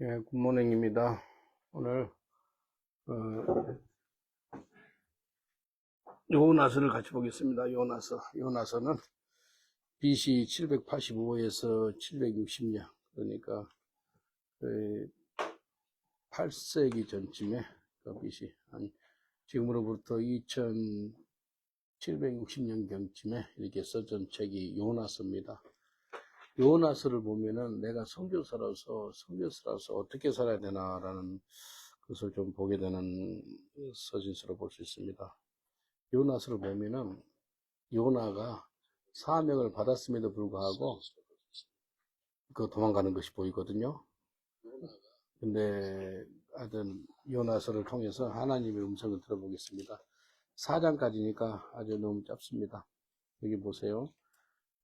예, 굿모닝입니다. 오늘 요나서를 같이 보겠습니다. 요나서는 BC 785에서 760년, 그러니까 8세기 전쯤에 BC 지금으로부터 2760년 경쯤에 이렇게 써진 책이 요나서입니다. 요나서를 보면은 내가 선교사로서 어떻게 살아야 되나라는 것을 좀 보게 되는 서신서로 볼 수 있습니다. 요나서를 보면은 요나가 사명을 받았음에도 불구하고 도망가는 것이 보이거든요. 근데 하여튼 요나서를 통해서 하나님의 음성을 들어보겠습니다. 4장까지니까 아주 너무 짧습니다. 여기 보세요.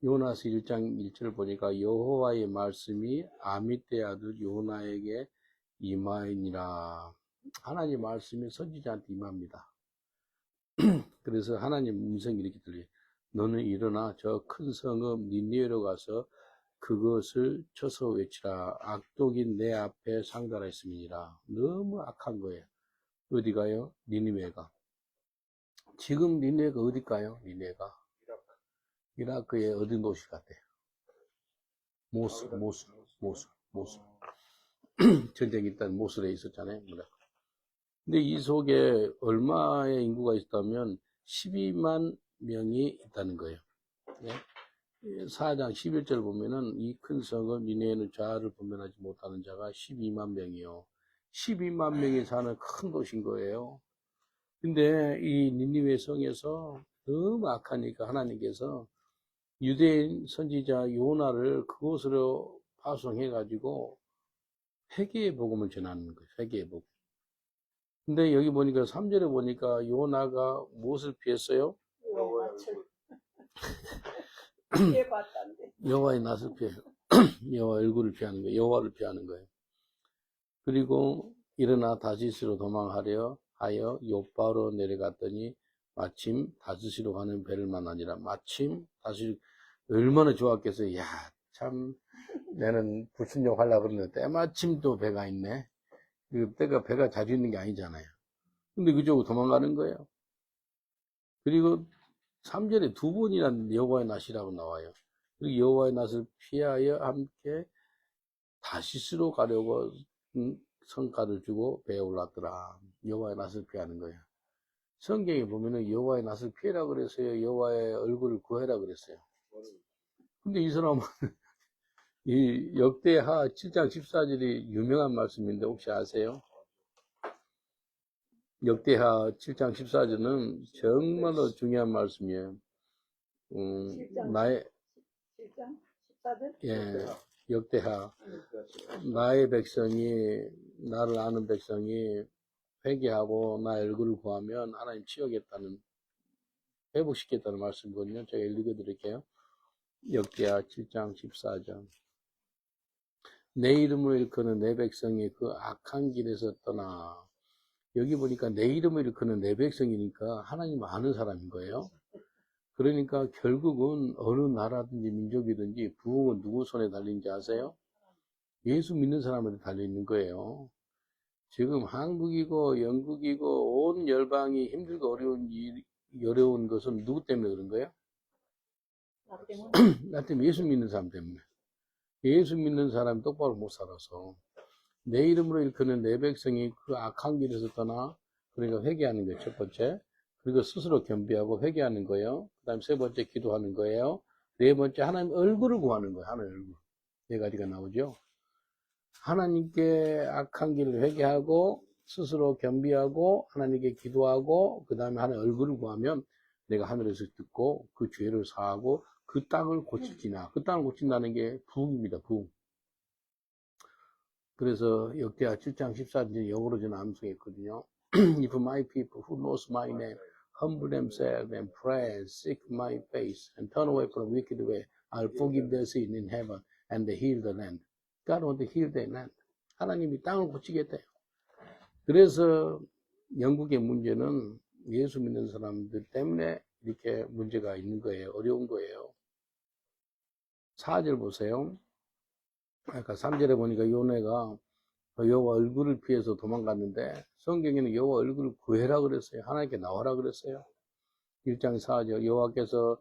요나서 1장 1절을 보니까 여호와의 말씀이 아미떼 아들 요나에게 임하니라. 하나님 말씀이 선지자한테 임합니다. 그래서 하나님 음성이 이렇게 들려요. 너는 일어나 저 큰 성읍 니느웨로 가서 그것을 쳐서 외치라. 악독인 내 앞에 상달하였음이니라. 너무 악한 거예요. 어디가요? 니느웨가. 지금 니느웨가 어딜까요? 니느웨가 이라크의 어디 도시 같아요? 모술. 전쟁이 일단 모술에 있었잖아요. 근데 이 속에 얼마의 인구가 있다면 12만 명이 있다는 거예요. 네? 4장 11절 보면은 이 큰 성은 니네는 자아를 분별하지 못하는 자가 12만 명이요. 12만 명이 사는 큰 도시인 거예요. 근데 이 니느웨 성에서 너무 악하니까 하나님께서 유대인 선지자 요나를 그곳으로 파송해가지고 회개의 복음을 전하는 거예요. 회개의 복음. 근데 여기 보니까 3절에 보니까 요나가 무엇을 피했어요? 여호와의 낯을 피해요. 여호와 얼굴을 피하는 거예요. 여호와를 피하는 거예요. 그리고 일어나 다시스로 도망하려 하여 요바로 내려갔더니 마침 다시스로 가는 배를 만나니라. 마침 다시 얼마나 좋았겠어요. 야, 참 나는 불순종 하려고 그러는데 때마침 또 배가 있네. 배가 자주 있는 게 아니잖아요. 근데 그쪽으로 도망가는 거예요. 그리고 3절에 두 번이나 여호와의 낯이라고 나와요. 그리고 여호와의 낯을 피하여 함께 다시스로 가려고 성과를 주고 배에 올랐더라. 여호와의 낯을 피하는 거예요. 성경에 보면은 여호와의 낯을 피해라 그랬어요. 여호와의 얼굴을 구해라 그랬어요. 근데 이 사람은 이 역대하 7장 14절이 유명한 말씀인데 혹시 아세요? 역대하 7장 14절은 정말로 중요한 말씀이에요. 7장 14절? 예, 역대하. 나의 백성이, 나를 아는 백성이 회개하고 나의 얼굴을 구하면 하나님 치우겠다는, 회복시키겠다는 말씀이거든요. 제가 읽어드릴게요. 역대하 7장 14절. 내 이름을 일컫는 내 백성이 그 악한 길에서 떠나. 여기 보니까 내 이름을 일컫는 내 백성이니까 하나님 아는 사람인 거예요. 그러니까 결국은 어느 나라든지 민족이든지 부흥은 누구 손에 달린지 아세요? 예수 믿는 사람한테 달려있는 거예요. 지금 한국이고 영국이고 온 열방이 힘들고 어려운 것은 누구 때문에 그런 거예요? 나 때문에? 나 때문에 예수 믿는 사람 때문에. 예수 믿는 사람이 똑바로 못 살아서 내 이름으로 일컫는 내 백성이 그 악한 길에서 떠나. 그러니까 회개하는 거예요. 첫 번째. 그리고 스스로 겸비하고 회개하는 거예요. 그 다음 세 번째 기도하는 거예요. 네 번째 하나님 얼굴을 구하는 거예요. 하나님 얼굴. 네 가지가 나오죠. 하나님께 악한 길을 회개하고 스스로 겸비하고 하나님께 기도하고 그 다음에 하나님 얼굴을 구하면 내가 하늘에서 듣고 그 죄를 사하고 그 땅을 고칠지나. 그 땅을 고친다는 게 부흥입니다. 부흥. 그래서 역대하 7장 14절 영어로 저는 암송했거든요. If my people who knows my name humble themselves and pray and seek my face and turn away from wicked way, I'll forgive their sin in heaven and heal the land. God wants to heal their land. 하나님이 땅을 고치겠대요. 그래서 영국의 문제는 예수 믿는 사람들 때문에 이렇게 문제가 있는 거예요. 어려운 거예요. 4절 보세요. 아까 3절에 보니까 요나가 여호와 얼굴을 피해서 도망갔는데 성경에는 여호와 얼굴을 구해라 그랬어요. 하나님께 나와라 그랬어요. 1장 4절 여호와께서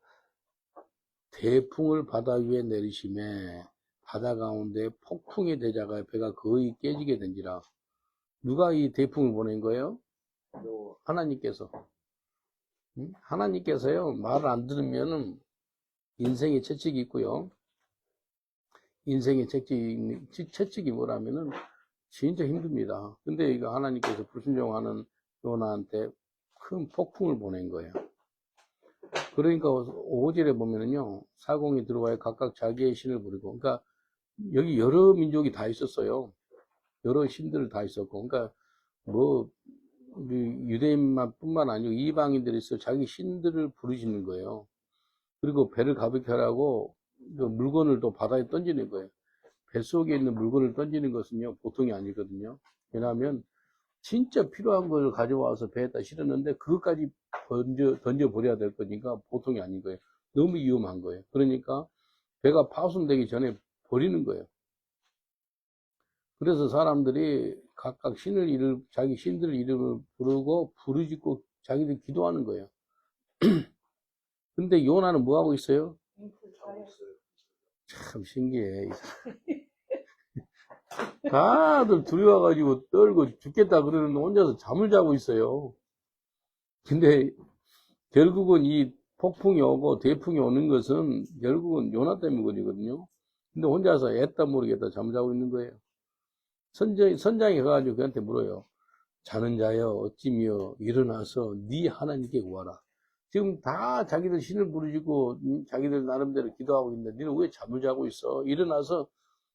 대풍을 바다 위에 내리심에 바다 가운데 폭풍이 되자가 배가 거의 깨지게 된지라. 누가 이 대풍을 보낸 거예요? 하나님께서. 하나님께서요, 말을 안 들으면은 인생의 채찍이 있고요. 인생의 채찍이 뭐라면은 진짜 힘듭니다. 근데 이거 하나님께서 불순종하는 요나한테 큰 폭풍을 보낸 거예요. 그러니까 5절에 보면은요, 사공이 들어와야 각각 자기의 신을 부리고, 그러니까 여기 여러 민족이 다 있었어요. 여러 신들을 다 있었고, 그러니까 뭐 유대인만 뿐만 아니고 이방인들이 있어 자기 신들을 부르시는 거예요. 그리고 배를 가볍게 하라고 그 물건을 또 바다에 던지는 거예요. 뱃속에 있는 물건을 던지는 것은요 보통이 아니거든요. 왜냐하면 진짜 필요한 걸 가져와서 배에다 실었는데 그것까지 던져버려야 될 거니까 보통이 아닌 거예요. 너무 위험한 거예요. 그러니까 배가 파손되기 전에 버리는 거예요. 그래서 사람들이 각각 자기 신들 이름을 부르고 부르짖고 자기들 기도하는 거예요. 근데 요나는 뭐 하고 있어요? 참 신기해. 다들 두려워가지고 떨고 죽겠다 그러는데 혼자서 잠을 자고 있어요. 근데 결국은 이 폭풍이 오고 대풍이 오는 것은 결국은 요나 때문이거든요. 근데 혼자서 애따 모르겠다 잠을 자고 있는 거예요. 선장이 가가지고 그한테 물어요. 자는 자여 어찌며 일어나서 네 하나님께 구하라. 지금 다 자기들 신을 부르짖고 자기들 나름대로 기도하고 있는데 너는 왜 잠을 자고 있어? 일어나서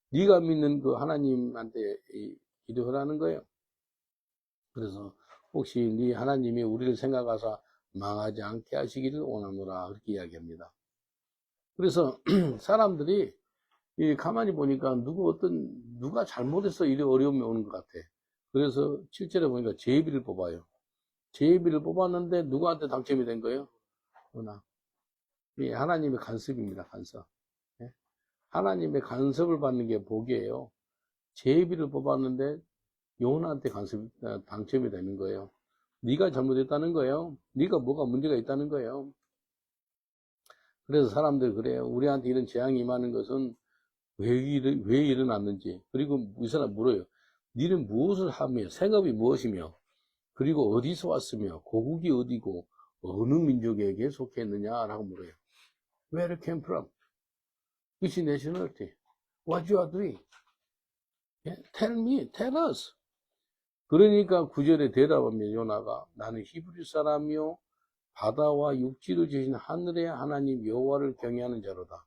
네가 믿는 그 하나님한테 기도하라는 거예요. 그래서 혹시 네 하나님이 우리를 생각하사 망하지 않게 하시기를 원하노라 그렇게 이야기합니다. 그래서 사람들이 가만히 보니까 누가 잘못해서 이런 어려움이 오는 것 같아. 그래서 7절에 보니까 제비를 뽑아요. 제비를 뽑았는데 누구한테 당첨이 된 거예요? 요나. 하나님의 간섭입니다. 간섭. 하나님의 간섭을 받는 게 복이에요. 제비를 뽑았는데 요나한테 당첨이 되는 거예요. 네가 잘못했다는 거예요. 네가 뭐가 문제가 있다는 거예요. 그래서 사람들 그래요. 우리한테 이런 재앙이 임하는 것은 왜 일어났는지. 그리고 이 사람 물어요. 너는 무엇을 하며 생업이 무엇이며 그리고 어디서 왔으며 고국이 어디고 어느 민족에게 속했느냐라고 물어요. Where you came from? Which nationality? What you are doing? Tell me, tell us. 그러니까 9절에 대답하면 요나가 나는 히브리 사람이요 바다와 육지를 지으신 하늘의 하나님 여호와를 경외하는 자로다.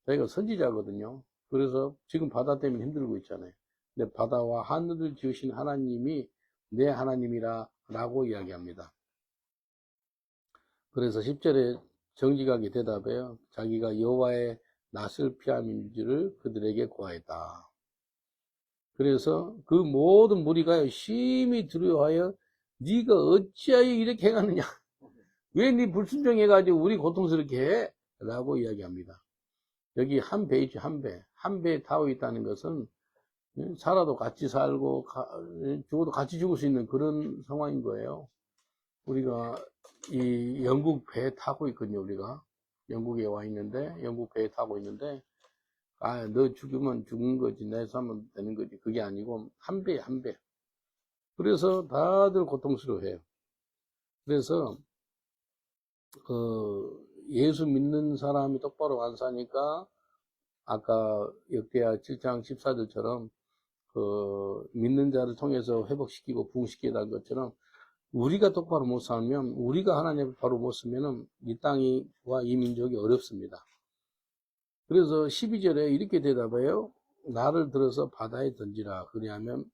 자기가 선지자거든요. 그래서 지금 바다 때문에 힘들고 있잖아요. 근데 바다와 하늘을 지으신 하나님이 내 하나님이라 라고 이야기합니다. 그래서 10절에 정직하게 대답해요. 자기가 여호와의 낯을 피함인 줄을 그들에게 고하였다. 그래서 그 모든 무리가 심히 두려워하여 네가 어찌하여 이렇게 행하느냐. 왜 네 불순종해가지고 우리 고통스럽게 해? 라고 이야기합니다. 여기 한 배이지 한 배. 한 배에 타고 있다는 것은 살아도 같이 살고 죽어도 같이 죽을 수 있는 그런 상황인 거예요. 우리가 이 영국 배에 타고 있거든요. 우리가 영국에 와 있는데 영국 배에 타고 있는데 너 죽으면 죽은 거지 내 살면 되는 거지 그게 아니고 한 배에 한 배. 그래서 다들 고통스러워해요. 그래서 예수 믿는 사람이 똑바로 안 사니까 아까 역대하 7장 14절처럼 믿는 자를 통해서 회복시키고 부흥시키다는 것처럼 우리가 똑바로 못 살면 우리가 하나님을 바로 못 쓰면은 이 땅이와 이 민족이 어렵습니다. 그래서 12절에 이렇게 대답해요. 나를 들어서 바다에 던지라. 그리하면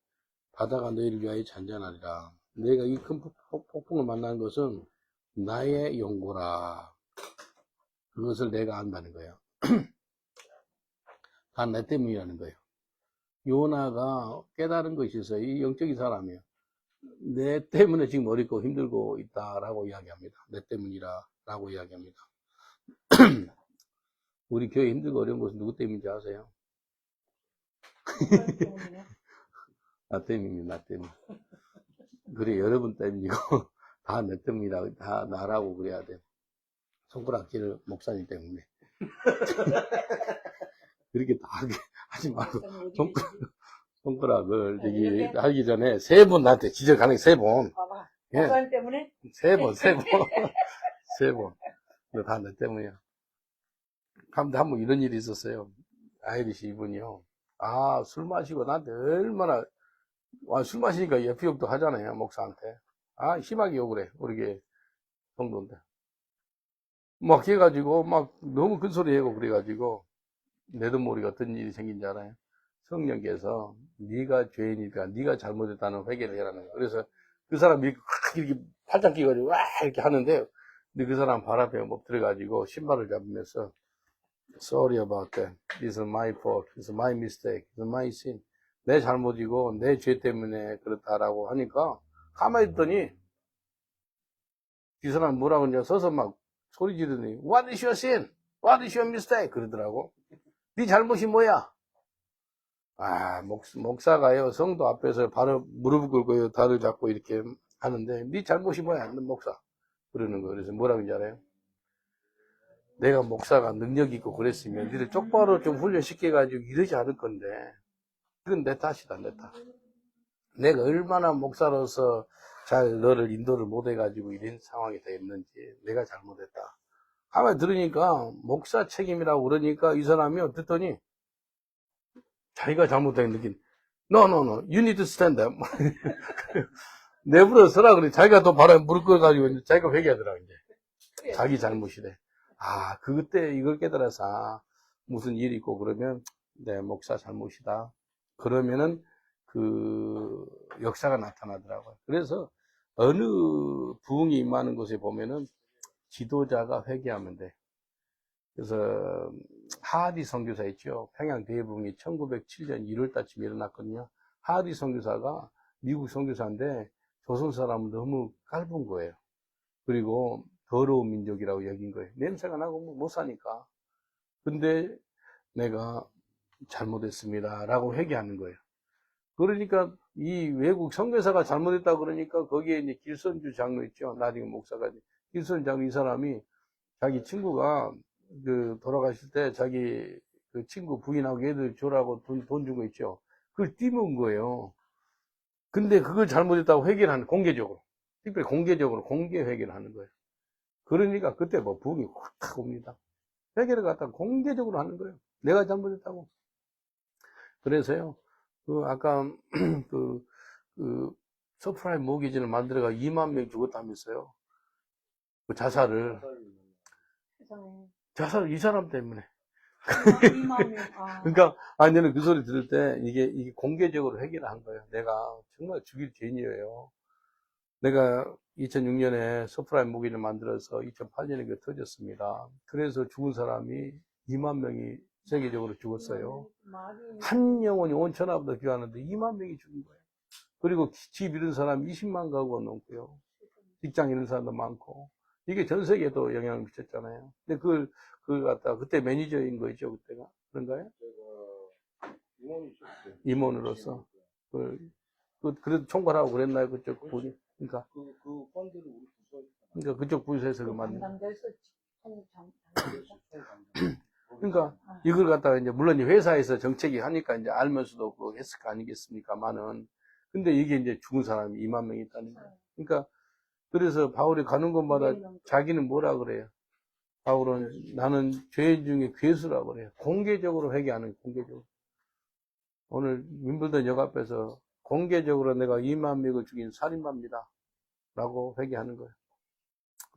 바다가 너희를 위하여 잔잔하리라. 내가 이 큰 폭풍을 만난 것은 나의 용고라. 그것을 내가 안다는 거예요. 다 내 때문이라는 거예요. 요나가 깨달은 것이 있어요. 이 영적인 사람이에요. 내 때문에 지금 어렵고 힘들고 있다라고 이야기합니다. 내 때문이라 라고 이야기합니다. 우리 교회 힘들고 어려운 것은 누구 때문인지 아세요? 나 때문입니다, 나 때문. 그래, 여러분 때문이고, 다 내 때문이라, 다 나라고 그래야 돼. 손가락질을 목사님 때문에. 그렇게 다 하지 말고, 손가락을 저기 하기 전에 3번 나한테 지적하는 게 3번. 봐봐. 예. 목사님 때문에? 3번. 3번. 다 내 때문이야. 한번 이런 일이 있었어요. 아이리시 이분이요. 술 마시고 나한테 얼마나, 술 마시니까 예피욕도 하잖아요, 목사한테. 심하게 욕을 해, 우리 성도인데. 막 해가지고, 막 너무 큰 소리 하고 그래가지고, 내도 모르게 어떤 일이 생긴 줄 알아요? 성령께서 네가 죄인이니까 네가 잘못했다는 회개를 해라는 거예요. 그래서 그 사람이 이렇게 팔짱 끼가지고 와 이렇게 하는데, 근데 그 사람 발 앞에 못 들어가지고 신발을 잡으면서 Sorry about that. This is my fault. This is my mistake. This is my sin. 내 잘못이고 내 죄 때문에 그렇다라고 하니까 가만히 있더니 이 사람 뭐라고 그러냐 서서 막 소리 지르더니 What is your sin? What is your mistake? 그러더라고. 네 잘못이 뭐야? 목사가요 성도 앞에서 바로 무릎을 꿇고 다리를 잡고 이렇게 하는데 네 잘못이 뭐야? 목사 그러는 거. 그래서 뭐라고 하는지 알아요? 내가 목사가 능력 있고 그랬으면 니들 똑바로 좀 훈련시켜가지고 이러지 않을 건데 그건 내 탓이다, 내 탓. 내가 얼마나 목사로서 잘 너를 인도를 못해가지고 이런 상황이 됐는지 내가 잘못했다. 가만히 들으니까 목사 책임이라고 그러니까 이 사람이 듣더니 자기가 잘못된 느낌. No, you need to stand up. 내버려 서라 그래. 자기가 또 바로 무릎 꿇어가지고 자기가 회개하더라고 이제. 자기 잘못이래. 그때 이걸 깨달아서 무슨 일이 있고 그러면 내 목사 잘못이다. 그러면은 그 역사가 나타나더라고요. 그래서 어느 부흥이 임하는 곳에 보면은 지도자가 회개하면 돼. 그래서 하하디 선교사 있죠. 평양 대부흥이 1907년 1월달쯤 일어났거든요. 하하디 선교사가 미국 선교사인데 조선 사람은 너무 깔은 거예요. 그리고 더러운 민족이라고 여긴 거예요. 냄새가 나고 못 사니까. 근데 내가 잘못했습니다. 라고 회개하는 거예요. 그러니까 이 외국 선교사가 잘못했다 그러니까 거기에 이제 길선주 장로 있죠. 나중에 목사가. 길선주 장로 이 사람이 자기 친구가 돌아가실 때 자기 그 친구 부인하고 애들 줘라고 돈 준 거 있죠. 그걸 띄운 거예요. 근데 그걸 잘못했다고 회개를 하는, 공개적으로. 특별히 공개적으로 공개 회개를 하는 거예요. 그러니까 그때 뭐 부흥이 확 옵니다. 회개를 갖다가 공개적으로 하는 거예요. 내가 잘못했다고. 그래서요, 아까, 서프라임 모기지를 만들어가 2만 명 죽었다면서요. 그 자살을 이 사람 때문에. 그러니까, 저는 그 소리 들을 때, 이게 공개적으로 회개를 한 거예요. 내가 정말 죽일 죄인이에요. 내가 2006년에 서프라임 모기를 만들어서 2008년에 그게 터졌습니다. 그래서 죽은 사람이 2만 명이 세계적으로 죽었어요. 한 영혼이 온 천하보다 귀하는데 2만 명이 죽은 거예요. 그리고 집 잃은 사람 20만 가구가 넘고요. 직장 잃은 사람도 많고. 이게 전 세계에도 영향을 미쳤잖아요. 근데 그걸 갖다가 그때 매니저인 거죠, 그때가. 그런가요? 임원으로서. 그래도 총괄하고 그랬나요, 그쪽 분이? 그러니까. 그 펀드를 우리 부서. 그러니까 그쪽 부서에서 그 만든. 담당자에서 그러니까 이걸 갖다가 이제 물론 회사에서 정책이 하니까 이제 알면서도 그거 했을 거 아니겠습니까만은. 근데 이게 이제 죽은 사람이 2만 명이 있다는 거예요. 그러니까 그래서 바울이 가는 곳마다 자기는 뭐라 그래요? 바울은 나는 죄인 중에 괴수라고 그래요. 공개적으로 회개하는, 공개적으로. 오늘 윈블던 역 앞에서 공개적으로 내가 2만 명을 죽인 살인마입니다. 라고 회개하는 거예요.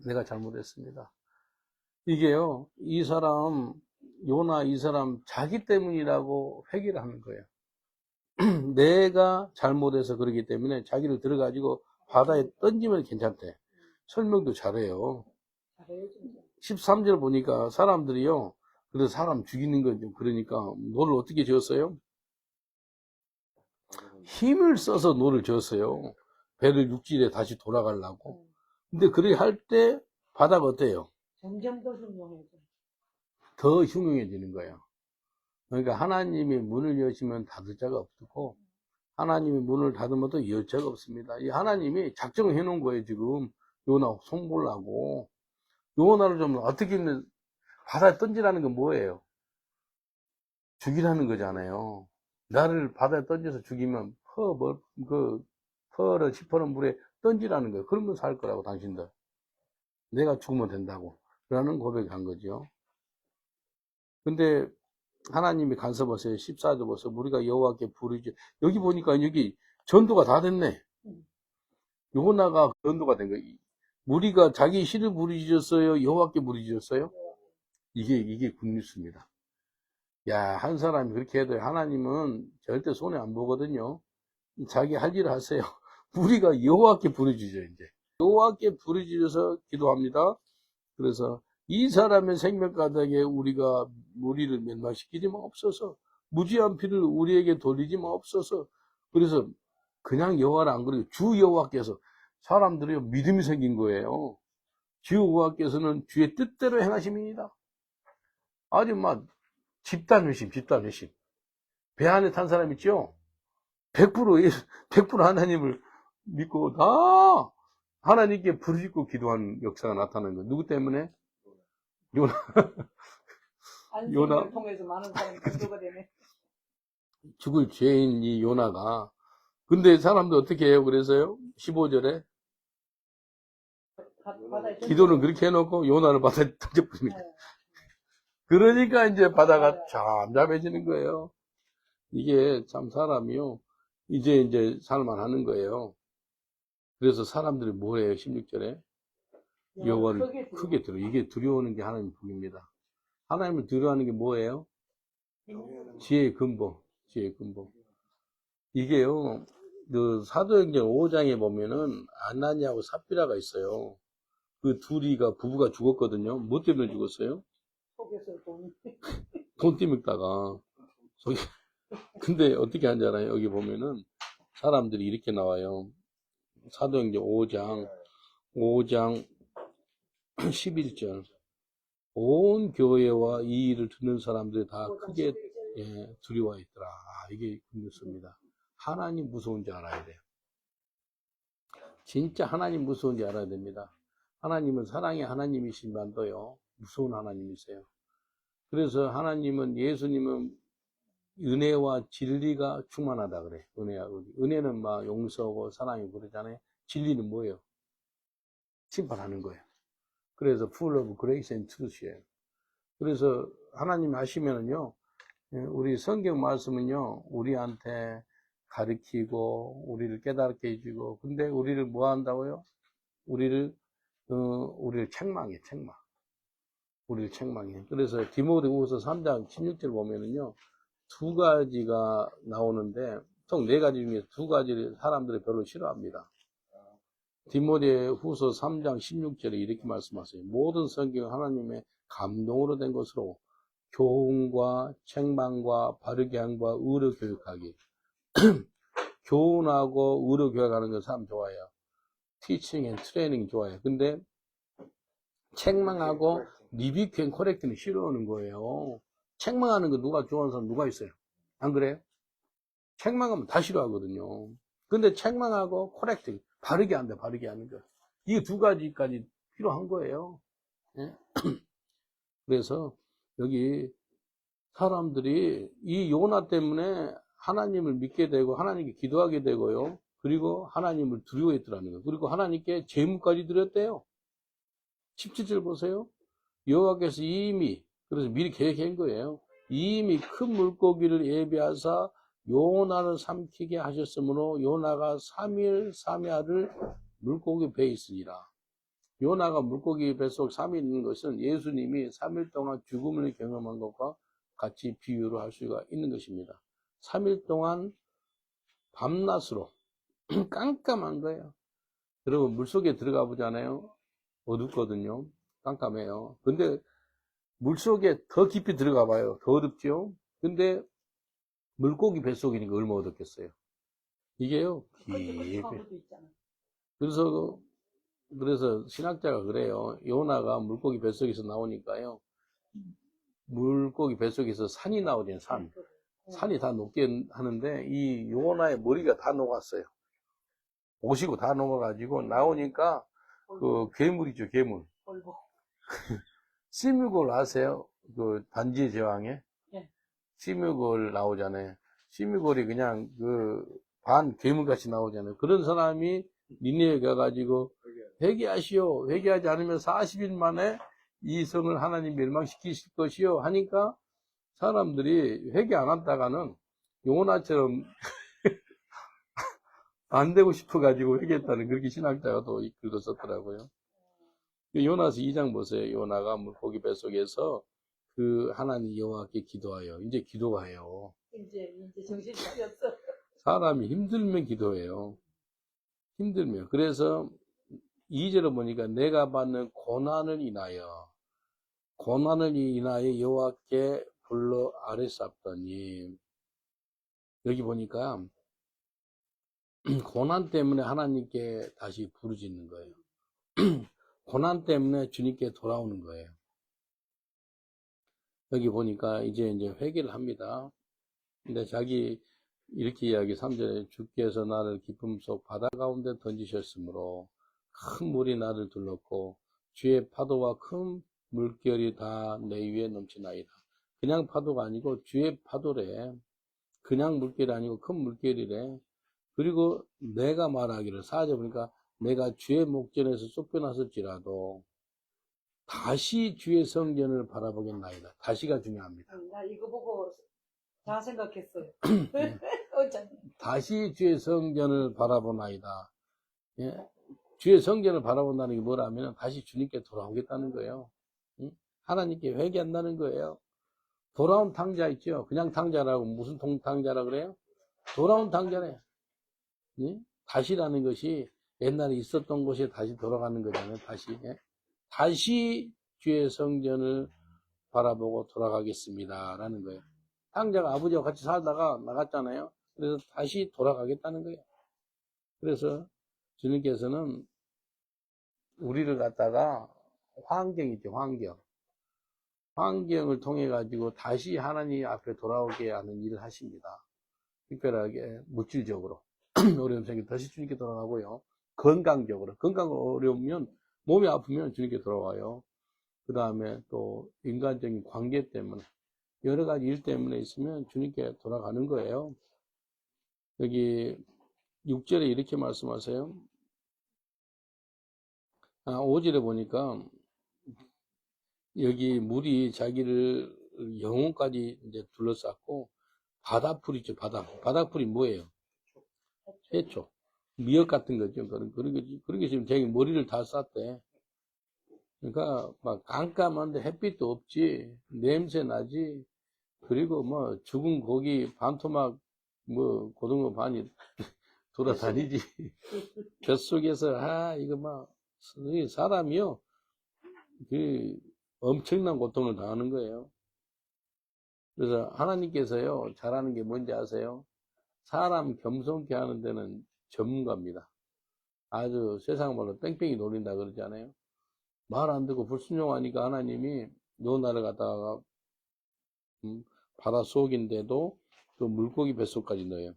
내가 잘못했습니다. 이게요, 요나 이 사람 자기 때문이라고 회개를 하는 거예요. 내가 잘못해서 그러기 때문에 자기를 들어가지고 바다에 던지면 괜찮대. 설명도 잘해요. 13절 보니까 사람들이요, 그래서 사람 죽이는 건 좀 그러니까 노를 어떻게 지었어요? 힘을 써서 노를 지었어요. 배를 육지에 다시 돌아가려고. 근데 그렇게 할 때 바다가 어때요? 점점 더 흉흉해져. 더 흉흉해지는 거예요. 그러니까 하나님이 문을 여시면 닫을 자가 없고 하나님이 문을 닫으면 또 여자가 없습니다. 이 하나님이 작정을 해놓은 거예요, 지금. 요나 손보려고. 요나를 좀 어떻게 바다에 던지라는 건 뭐예요? 죽이라는 거잖아요. 나를 바다에 던져서 죽이면 퍼를 시퍼런 물에 던지라는 거예요. 그러면 살 거라고, 당신들. 내가 죽으면 된다고. 라는 고백을 한 거죠. 근데 하나님이 간섭하세요. 14절 보세요. 우리가 여호와께 부르짖어. 여기 보니까 여기 전도가 다 됐네. 요나가 전도가 된 거예요. 우리가 자기 시를 부르짖었어요? 여호와께 부르짖었어요? 이게 굿뉴스입니다. 야, 한 사람이 그렇게 해도 하나님은 절대 손해 안 보거든요. 자기 할 일을 하세요. 우리가 여호와께 부르짖어요, 이제. 여호와께 부르짖어서 기도합니다. 그래서 이 사람의 생명가닥에 우리를 멸망시키지 마옵소서. 무지한 피를 우리에게 돌리지 마옵소서. 그래서 그냥 여호와를 안 그래요. 주 여호와께서. 사람들이 믿음이 생긴 거예요. 주 여호와께서는 주의 뜻대로 행하심이니이다. 아주 막 집단회심. 배 안에 탄 사람 있죠? 100% 하나님을 믿고 다 하나님께 부르짖고 기도하는 역사가 나타나는 거예요. 누구 때문에? 요나 통해서 많은 사람이 전도가 되네. 죽을 죄인 이 요나가. 근데 사람들 어떻게 해요? 그래서요? 15절에 기도는 그렇게 해놓고 요나를 바다에 던져버립니다. 그러니까 이제 바다가 잠잠해지는 거예요. 이게 참 사람이요. 이제 살만하는 거예요. 그래서 사람들이 뭐래요? 16절에 여호와를 크게 들어. 이게 두려워하는 게 하나님의 복입니다. 하나님을 두려워하는 게 뭐예요? 지혜의 근본. 이게요, 그 사도행전 5장에 보면은 아나니아하고 삽비라가 있어요. 그 둘이가 부부가 죽었거든요. 뭐 때문에 죽었어요? 속에서 돈 띠먹다가. 근데 어떻게 한지 알아요? 여기 보면은 사람들이 이렇게 나와요. 사도행전 5장 11절. 온 교회와 이 일을 듣는 사람들이 다 크게 두려워했더라. 이게 뉴스입니다. 하나님 무서운지 알아야 돼요. 진짜 하나님 무서운지 알아야 됩니다. 하나님은 사랑의 하나님이신 반도요, 무서운 하나님이세요. 그래서 예수님은 은혜와 진리가 충만하다 그래. 은혜는 막 용서하고 사랑이 그러잖아요. 진리는 뭐예요? 심판하는 거예요. 그래서 full of grace and truth예요. 그래서 하나님 아시면은요, 우리 성경 말씀은요, 우리한테 가르치고 우리를 깨닫게 해주고, 근데 우리를 뭐 한다고요? 우리를 책망해. 우리를 책망해. 그래서 디모데후서 3장 16절 보면은요, 두 가지가 나오는데, 총 네 가지 중에 두 가지를 사람들이 별로 싫어합니다. 디모데후서 3장 16절에 이렇게 말씀하세요. 모든 성경은 하나님의 감동으로 된 것으로 교훈과 책망과 바르게 함과 의로 교육하기. 교훈하고 의로 교육하는 건 참 좋아요. 티칭 앤 트레이닝 좋아요. 근데 책망하고 리뷰 앤 코렉트는 싫어하는 거예요. 책망하는 거 누가 좋아하는 사람 누가 있어요? 안 그래요? 책망하면 다 싫어하거든요. 근데 책망하고 코렉트, 바르게 한다, 바르게 하는 거. 이 두 가지까지 필요한 거예요. 예? 그래서 여기 사람들이 이 요나 때문에 하나님을 믿게 되고 하나님께 기도하게 되고요. 그리고 하나님을 두려워했더라는 거예요. 그리고 하나님께 제물까지 드렸대요. 17절 보세요. 여호와께서 그래서 미리 계획한 거예요. 이미 큰 물고기를 예비하사 요나를 삼키게 하셨으므로 요나가 3일 3야를 물고기 배에 있으니라. 요나가 물고기 뱃속 3일 있는 것은 예수님이 3일 동안 죽음을 경험한 것과 같이 비유를 할 수가 있는 것입니다. 3일 동안 밤낮으로 깜깜한 거예요. 여러분 물속에 들어가 보잖아요. 어둡거든요. 깜깜해요. 근데 물속에 더 깊이 들어가 봐요. 더 어둡죠. 근데 물고기 뱃속이니까 얼마나 어둡겠어요. 이게요. 깊이. 그래서 신학자가 그래요. 요나가 물고기 뱃속에서 나오니까요. 물고기 뱃속에서 산이 나오잖아요. 산. 산이 다 녹게 하는데 이 요나의 머리가 다 녹았어요. 오시고 다 녹아가지고 나오니까 그 괴물이죠, 괴물. 벌보. 시뮤골 아세요? 그 단지의 제왕에? 예. 시뮤골 나오잖아요. 시뮤골이 그냥 그 반 괴물같이 나오잖아요. 그런 사람이 니네에 가가지고 회개하시오. 회개하지 않으면 40일 만에 이 성을 하나님 멸망시키실 것이요. 하니까 사람들이 회개 안 한다가는 요나처럼 안 되고 싶어가지고 회개했다는 그렇게 신학자가 또 글도 썼더라고요. 요나서 2장 보세요. 요나가 물고기 뱃속에서 그 하나님 여호와께 기도하여. 이제 기도해요. 이제 정신 차렸어. 사람이 힘들면 기도해요. 힘들면. 그래서 2절에 보니까 내가 받는 고난을 인하여 여호와께 불러 아뢰쌌더니 여기 보니까 고난 때문에 하나님께 다시 부르짖는 거예요. 고난 때문에 주님께 돌아오는 거예요. 여기 보니까 이제 회개를 합니다. 근데 자기 이렇게 이야기 3절에 주께서 나를 기쁨 속 바다 가운데 던지셨으므로 큰 물이 나를 둘렀고 주의 파도와 큰 물결이 다 내 위에 넘치나이다. 그냥 파도가 아니고 주의 파도래. 그냥 물결이 아니고 큰 물결이래. 그리고 내가 말하기를 4절 보니까 내가 주의 목전에서 쫓겨났을지라도 다시 주의 성전을 바라보겠나이다. 다시가 중요합니다. 나 이거 보고 다 생각했어요. 다시 주의 성전을 바라보나이다. 예? 주의 성전을 바라본다는 게 뭐라면 다시 주님께 돌아오겠다는 거예요. 응? 하나님께 회개한다는 거예요. 돌아온 탕자 있죠? 그냥 탕자라고 무슨 탕자라 그래요? 돌아온 탕자래. 예? 다시라는 것이 옛날에 있었던 곳에 다시 돌아가는 거잖아요. 다시. 예? 다시 주의 성전을 바라보고 돌아가겠습니다. 라는 거예요. 탕자가 아버지와 같이 살다가 나갔잖아요. 그래서 다시 돌아가겠다는 거예요. 그래서 주님께서는 우리를 갖다가 환경이죠, 환경을 통해 가지고 다시 하나님 앞에 돌아오게 하는 일을 하십니다. 특별하게 물질적으로 어려움 생기면 다시 주님께 돌아가고요. 건강적으로 건강 어려우면 몸이 아프면 주님께 돌아와요. 그 다음에 또 인간적인 관계 때문에 여러 가지 일 때문에 있으면 주님께 돌아가는 거예요. 여기 6절에 이렇게 말씀하세요. 5절에 보니까 여기 물이 자기를 영혼까지 이제 둘러쌌고 바다풀이죠, 바다풀이 뭐예요? 해초. 미역 같은 거죠. 그런 게 지금 자기 머리를 다 쌌대. 그러니까 막 깜깜한데 햇빛도 없지, 냄새 나지, 그리고 뭐 죽은 고기 반토막 뭐 고등어 반이 돌아다니지. 뱃속에서 이거 막 사람이요 그 엄청난 고통을 당하는 거예요. 그래서 하나님께서요 잘하는 게 뭔지 아세요? 사람 겸손케 하는 데는 전문가입니다. 아주 세상 말로 뺑뺑이 돌린다 그러잖아요. 말 안 듣고 불순종하니까 하나님이 요나를 갖다가 바다 속인데도 그 물고기 뱃속까지 넣어요.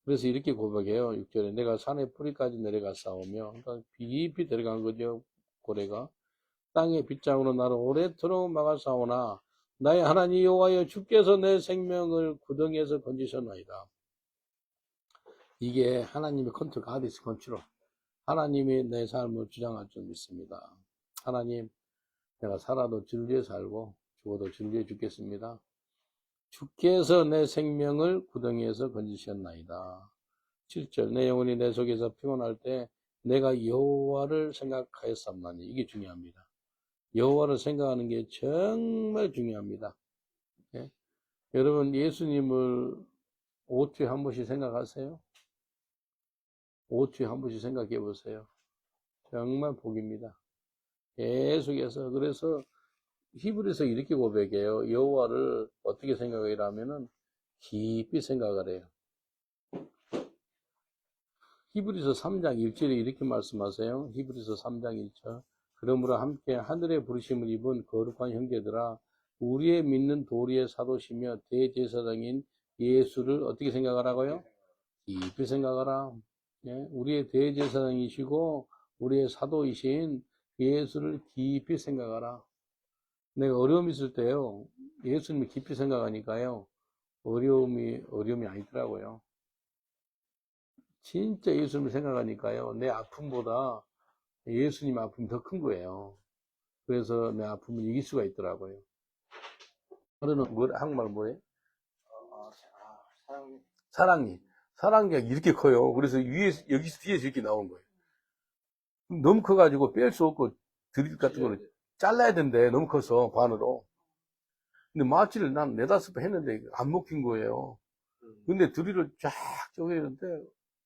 그래서 이렇게 고백해요. 6절에 내가 산의 뿌리까지 내려가 싸우며, 그러니까 깊이 들어간 거죠. 고래가 땅의 빗장으로 나를 오래도록 막아 싸우나 나의 하나님 여호와여 주께서 내 생명을 구덩이에서 건지셨나이다. 이게 하나님의 컨트롤, 가디스 컨트롤. 하나님이 내 삶을 주장할 줄 믿습니다. 하나님, 내가 살아도 진리에 살고 죽어도 진리에 죽겠습니다. 주께서 내 생명을 구덩이에서 건지셨나이다. 7절 내 영혼이 내 속에서 피곤할 때 내가 여호와를 생각하였사오나니. 이게 중요합니다. 여호와를 생각하는 게 정말 중요합니다. 예? 여러분 예수님을 5주에 한 번씩 생각하세요? 5주에 한 번씩 생각해 보세요. 정말 복입니다. 계속해서. 그래서 히브리서 이렇게 고백해요. 여호와를 어떻게 생각해라 하면은 깊이 생각을 해요. 히브리서 3장 1절에 이렇게 말씀하세요. 히브리서 3장 1절 그러므로 함께 하늘의 부르심을 입은 거룩한 형제들아 우리의 믿는 도리의 사도시며 대제사장인 예수를 어떻게 생각하라고요? 깊이 생각하라. 예? 우리의 대제사장이시고 우리의 사도이신 예수를 깊이 생각하라. 내가 어려움이 있을 때요, 예수님을 깊이 생각하니까요, 어려움이 아니더라고요. 진짜 예수님을 생각하니까요, 내 아픔보다 예수님 아픔이 더 큰 거예요. 그래서 내 아픔을 이길 수가 있더라고요. 하루는 한국말 뭐예요? 사랑니. 사랑니가 이렇게 커요. 그래서 여기서 뒤에서 이렇게 나오는 거예요. 너무 커가지고 뺄 수 없고 드릴 같은 거는 잘라야 된대. 너무 커서 관으로. 근데 마취를 난 4-5번 했는데 안 먹힌 거예요. 근데 드릴을 쫙 쪼개야 되는데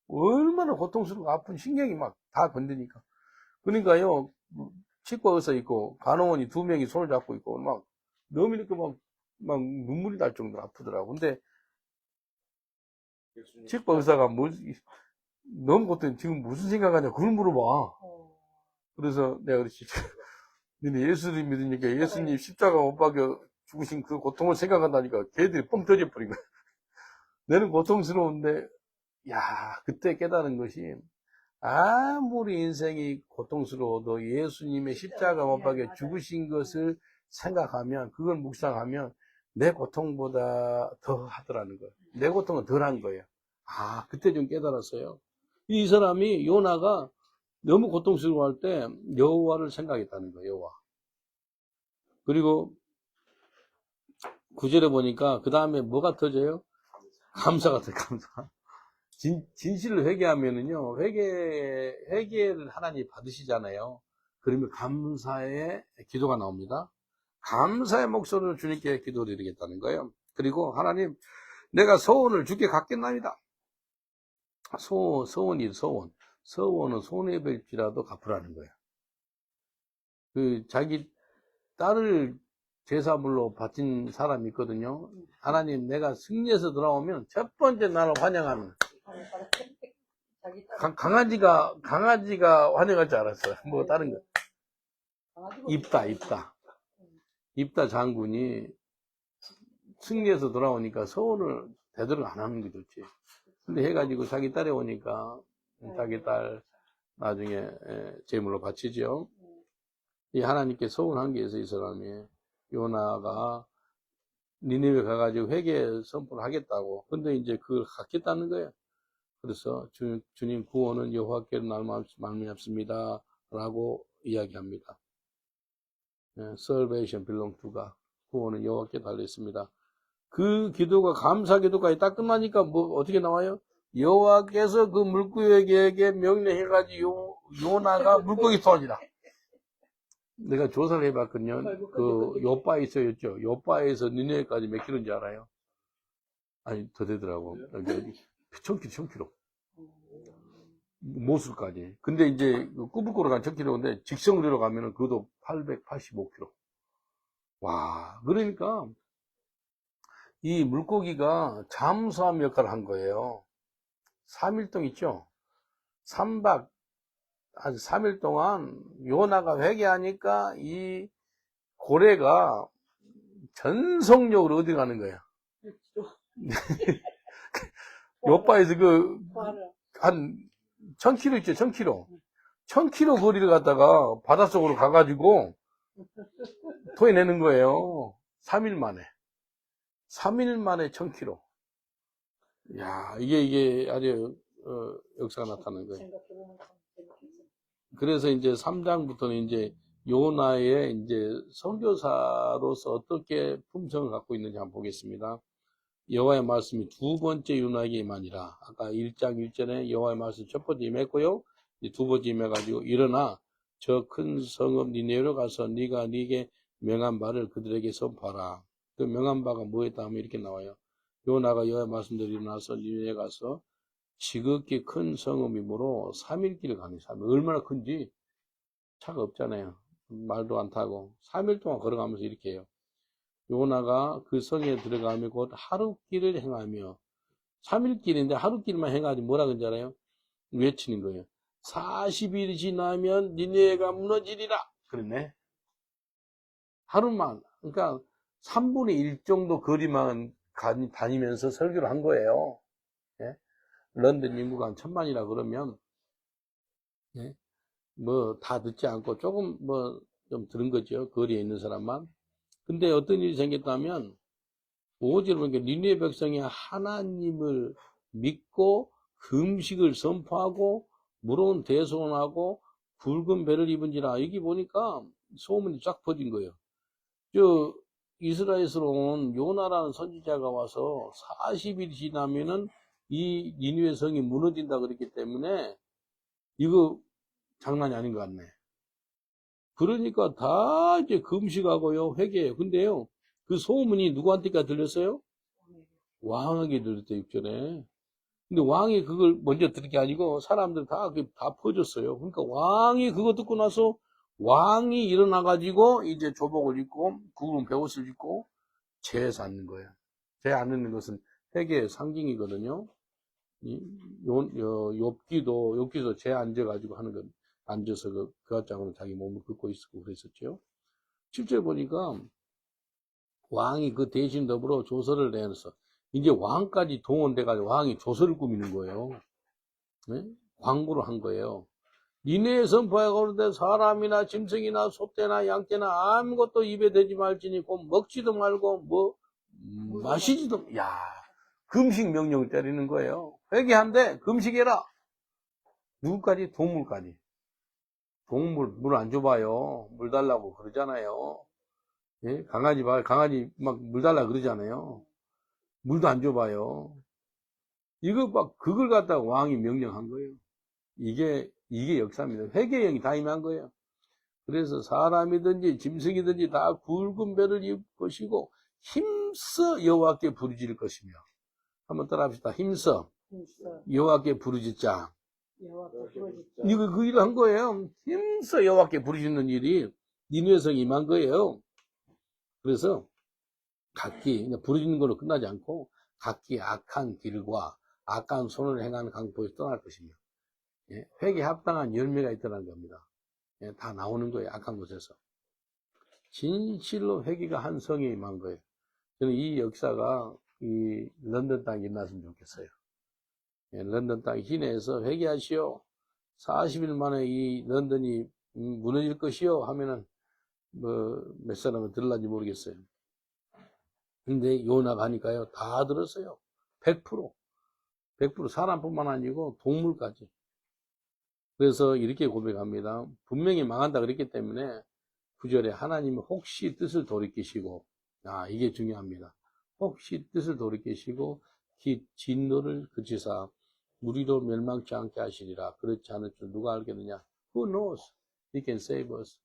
얼마나 고통스럽고 아픈 신경이 막 다 건드니까. 그러니까요, 치과 의사 있고 간호원이 2명이 손을 잡고 있고 막 너무 이렇게 막 눈물이 날 정도로 아프더라고. 근데 치과 의사가 너무 고통, 지금 무슨 생각하냐 그걸 물어봐. 그래서 내가 그렇지. 근데 예수를 믿으니까 예수님 십자가 못 박여 죽으신 그 고통을 생각한다니까 걔들이 뻥 터져버린 거야. 내는 고통스러운데, 야, 그때 깨달은 것이 아무리 인생이 고통스러워도 예수님의 십자가 못 박여 죽으신 것을 생각하면, 그걸 묵상하면 내 고통보다 더 하더라는 거예요. 내 고통은 덜 한 거예요. 아, 그때 좀 깨달았어요. 이 사람이 요나가 너무 고통스러워할 때 여호와를 생각했다는 거예요. 여호와. 그리고 9절에 보니까 그 다음에 뭐가 터져요? 감사가 터져요. 감사. 진실을 회개하면은요, 회개를 하나님이 받으시잖아요. 그러면 감사의 기도가 나옵니다. 감사의 목소리를 주님께 기도드리겠다는 거예요. 그리고 하나님, 내가 서원을 주께 갚겠나이다. 서원은 손해배일지라도 갚으라는 거예요. 자기 딸을 제사물로 바친 사람이 있거든요. 하나님, 내가 승리해서 돌아오면 첫 번째 나를 환영하는. 강아지가 환영할 줄 알았어요. 뭐 다른 거. 입다 장군이 승리해서 돌아오니까 서원을 되도록 안 하는 게 좋지. 근데 해가지고 자기 딸이 오니까 자기 딸 나중에 제물로 바치죠. 이 하나님께 서운한 게 있어, 이 사람이. 요나가 니네베 가가지고 회개 선포를 하겠다고. 근데 이제 그걸 갖겠다는 거예요. 그래서 주님 구원은 여호와께로 말미암습니다 라고 이야기합니다. Salvation belong to God. 구원은 여호와께 달려있습니다. 그 기도가 감사 기도까지 딱 끝나니까 뭐 어떻게 나와요? 여호와께서 그 물고기에게 명령해가지고 요나가 물고기 토하니라. 내가 조사를 해봤거든요. 그 요바에 있어였죠. 요바에서 니네까지 몇 킬로인지 알아요? 아니 더 되더라고. 1000km. 모술까지. 근데 이제 꾸불꾸로 간 1000km인데 직성으로 가면은 그것도 885km. 와, 그러니까 이 물고기가 잠수함 역할을 한 거예요. 3일 있죠. 3일 동안 요나가 회개하니까 이 고래가 전속력으로 어디 가는 거야. 요바에서 한 1000km 있죠, 1000km. 1000km 거리를 갔다가 바닷속으로 가가지고 토해내는 거예요. 3일 만에. 3일 만에 1000km. 야, 이게 아주, 역사가 나타나는 거예요. 그래서 이제 3장부터는 이제 요나의 이제 선교사로서 어떻게 품성을 갖고 있는지 한번 보겠습니다. 여호와의 말씀이 두 번째 요나에게 임하니라. 아까 1장 1절에 여호와의 말씀 첫 번째 임했고요. 두 번째 임해가지고 일어나 저 큰 성읍 니네로 가서 네가 네게 명한 바를 그들에게 선포하라. 그 명한 바가 뭐였다 하면 이렇게 나와요. 요나가 여호와의 말씀대로 일어나서 니네에 가서 지극히 큰 성읍이므로 3일 길을 가니 3일. 얼마나 큰지 차가 없잖아요. 말도 안 타고 3일 동안 걸어가면서 이렇게 해요. 요나가 그 성에 들어가며 곧 하루 길을 행하며 3일 길인데 하루 길만 행하지 뭐라 그런지 알아요? 외치는 거예요. 40일이 지나면 니네가 무너지리라. 그랬네. 하루만. 그러니까 3분의 1 정도 거리만 다니면서 설교를 한 거예요. 예? 런던 인구가 한 1000만이라 그러면, 예? 뭐, 다 듣지 않고 조금 좀 들은 거죠. 거리에 있는 사람만. 근데 어떤 일이 생겼다면, 오직 보니까 니느웨 백성이 하나님을 믿고 금식을 선포하고 무로운 대소원하고 굵은 배를 입은지라. 여기 보니까 소문이 쫙 퍼진 거예요. 이스라엘에서 온 요나라는 선지자가 와서 40일이 지나면은 이 니느웨 성이 무너진다 그랬기 때문에 이거 장난이 아닌 것 같네. 그러니까 다 이제 금식하고요, 회개해요. 근데요, 그 소문이 누구한테까지 들렸어요? 왕에게 들렸대요, 6절에. 근데 왕이 그걸 먼저 들은 게 아니고 사람들 다 퍼졌어요. 그러니까 왕이 그거 듣고 나서 왕이 일어나가지고 이제 조복을 입고 굵은 베옷을 입고 죄에 앉는 거예요. 죄에 앉는 것은 회개의 상징이거든요. 욥기도 죄에 앉아가지고 하는 건, 앉아서 그 앗장으로 자기 몸을 긁고 있었고 그랬었죠. 실제 보니까 왕이 그 대신 더불어 조서를 내서 이제 왕까지 동원돼가지고 왕이 조서를 꾸미는 거예요. 네? 광고를 한 거예요. 니네에 선포하고 그러는데 사람이나 짐승이나 소떼나 양떼나 아무것도 입에 대지 말지니 곧 먹지도 말고 마시지도. 야, 금식 명령을 때리는 거예요. 회개한데 금식해라. 누구까지? 동물까지. 동물 물 안 줘봐요. 물 달라고 그러잖아요. 예? 강아지 막 물 달라 그러잖아요. 물도 안 줘봐요. 이거 막 그걸 갖다가 왕이 명령한 거예요. 이게 역사입니다. 회개형이 다 임한 거예요. 그래서 사람이든지 짐승이든지 다 굵은 배를 입을 것이고 힘써 여호와께 부르짖을 것이며. 한번 따라합시다. 힘써 여호와께 부르짖자. 이거 그 일을 한 거예요. 힘써 여호와께 부르짖는 일이 니느웨 성에 임한 거예요. 그래서 각기 부르짖는 걸로 끝나지 않고 각기 악한 길과 악한 손을 행하는 강포에서 떠날 것이며, 예, 회개에 합당한 열매가 있다는 겁니다. 예, 다 나오는 거예요. 악한 곳에서. 진실로 회개가 한 성에 임한 거예요. 저는 이 역사가 이 런던 땅에 일어났으면 좋겠어요. 예, 런던 땅 시내에서 회개하시오. 40일 만에 이 런던이 무너질 것이요 하면은 몇 사람은 들을란지 모르겠어요. 근데 요나가 하니까요, 다 들었어요. 100%. 사람뿐만 아니고 동물까지. 그래서 이렇게 고백합니다. 분명히 망한다 그랬기 때문에 9절에 하나님이 혹시 뜻을 돌이키시고, 이게 중요합니다. 혹시 뜻을 돌이키시고 진노를 그치사 우리로 멸망치 않게 하시리라. 그렇지 않을 줄 누가 알겠느냐? Who knows? He can save us.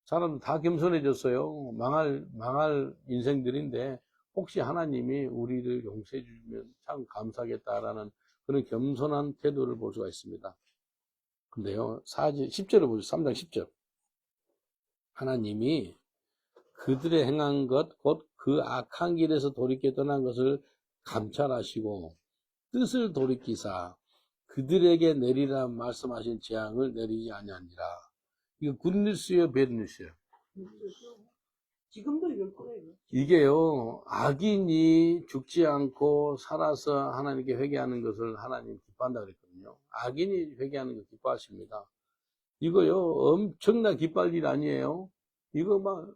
사람들 다 겸손해졌어요. 망할 인생들인데 혹시 하나님이 우리를 용서해 주시면 참 감사하겠다라는 그런 겸손한 태도를 볼 수가 있습니다. 근데요, 10절을 보죠. 3장 10절. 하나님이 그들의 행한 것, 곧 그 악한 길에서 돌이켜 떠난 것을 감찰하시고 뜻을 돌이키사 그들에게 내리라 말씀하신 재앙을 내리지 아니하니라. 이거 굿뉴스예요, 배드뉴스예요? 지금도 이럴 거예요. 이게요, 악인이 죽지 않고 살아서 하나님께 회개하는 것을 하나님 기뻐한다 그랬거든요. 악인이 회개하는 거 기뻐하십니다. 이거요, 엄청나 기뻐할 일 아니에요. 이거 막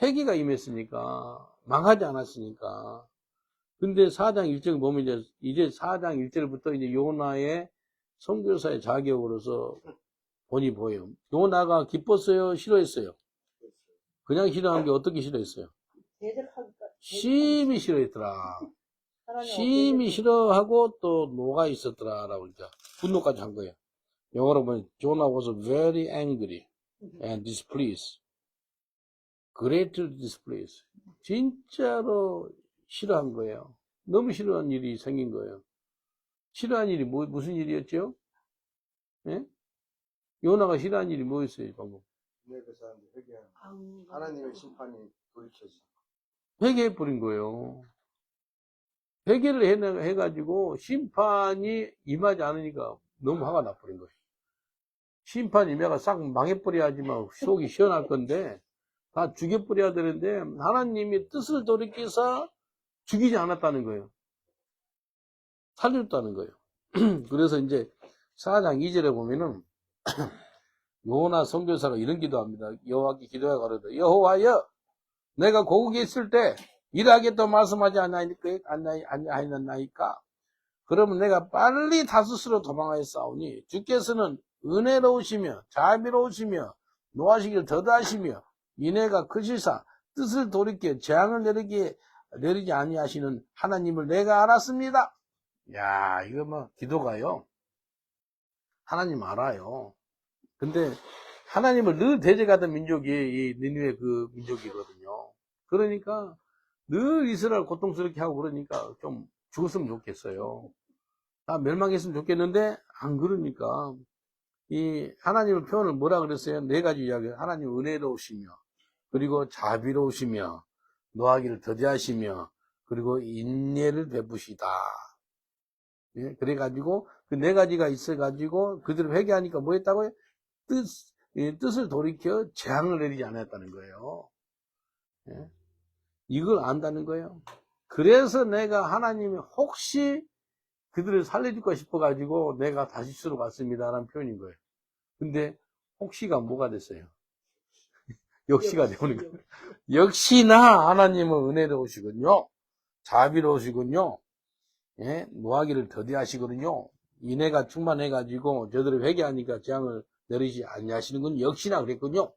회개가 임했으니까, 망하지 않았으니까. 근데 4장 1절 보면 이제 4장 1절부터 이제 요나의 선교사의 자격으로서 본이 보여요. 요나가 기뻤어요? 싫어했어요? 그냥 싫어한 게 어떻게 싫어했어요? 심히 싫어했더라. 심히 싫어하고 또 녹아 있었더라라고 그러니까 분노까지 한 거예요. 영어로 보면 Jonah was very angry and displeased. greatly displeased. 진짜로 싫어한 거예요. 너무 싫어한 일이 생긴 거예요. 싫어한 일이 무슨 일이었죠? 예? 요나가 싫어한 일이 뭐였어요, 방금? 하나님의 심판이 돌이켜지. 회개해버린 거예요. 회개를 해가지고 심판이 임하지 않으니까 너무 화가 나버린 거예요. 심판이 임해가 싹 망해버려야지만 속이 시원할 건데 다 죽여버려야 되는데 하나님이 뜻을 돌이켜서 죽이지 않았다는 거예요. 살렸다는 거예요. 그래서 이제 4장 2절에 보면은 요나 선교사가 이런 기도합니다. 여호와께 기도해 가로되 여호와여 내가 고국에 있을 때 일하겠다 말씀하지 않나이까? 그러면 내가 빨리 다스스로 도망하여 싸우니 주께서는 은혜로우시며 자비로우시며 노하시기를 더다하시며 인애가 크시사 뜻을 돌이켜 재앙을 내리지 아니하시는 하나님을 내가 알았습니다. 야, 이거 뭐 기도가요. 하나님 알아요. 근데 하나님을 늘 대적하던 민족이 이 니느웨 그 민족이거든요. 그러니까 늘 이스라엘 고통스럽게 하고 그러니까 좀 죽었으면 좋겠어요. 다 멸망했으면 좋겠는데 안 그러니까 이 하나님의 표현을 뭐라 그랬어요? 4가지 이야기. 하나님 은혜로우시며 그리고 자비로우시며 노하기를 더디하시며 그리고 인내를 베푸시다. 예, 그래가지고 그 4가지가 있어가지고 그들을 회개하니까 뭐 했다고요? 뜻을 돌이켜 재앙을 내리지 않았다는 거예요. 예? 이걸 안다는 거예요. 그래서 내가 하나님이 혹시 그들을 살려줄까 싶어가지고 내가 다시스로 갔습니다 라는 표현인 거예요. 근데 혹시가 뭐가 됐어요? 역시가 되는 거예요. 역시나 하나님은 은혜로우시군요. 자비로우시군요. 예? 노하기를 더디하시거든요. 인애가 충만해가지고 저들을 회개하니까 재앙을 내리지 아니하시는군 역시나 그랬군요.